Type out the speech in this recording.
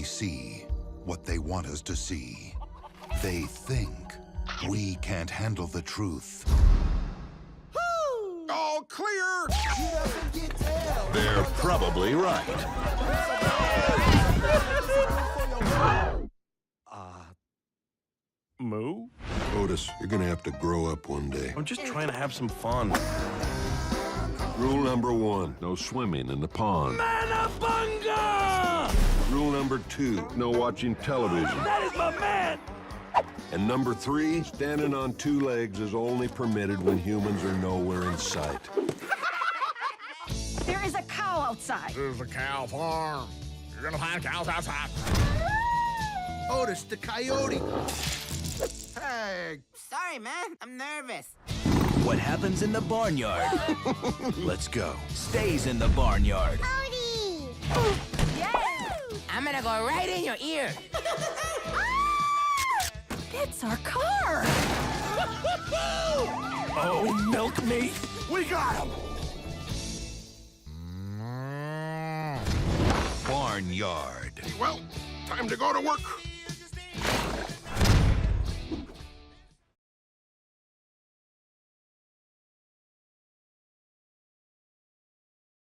see what they want us to see. They think we can't handle the truth. All clear! They're probably right. Moo? Otis, you're gonna have to grow up one day. I'm just trying to have some fun. Rule number 1, no swimming in the pond. Manabunga! Rule number 2, no watching television. That is my man! And number 3, standing on 2 legs is only permitted when humans are nowhere in sight. There is a cow outside. This is a cow farm. You're gonna find cows outside. Otis, the coyote. Hey, Sorry, man. I'm nervous. What happens in the barnyard? Let's go. Stays in the barnyard. Howdy! I'm gonna go right in your ear. It's our car! Oh, milk me! we got him! Barnyard. Well, time to go to work.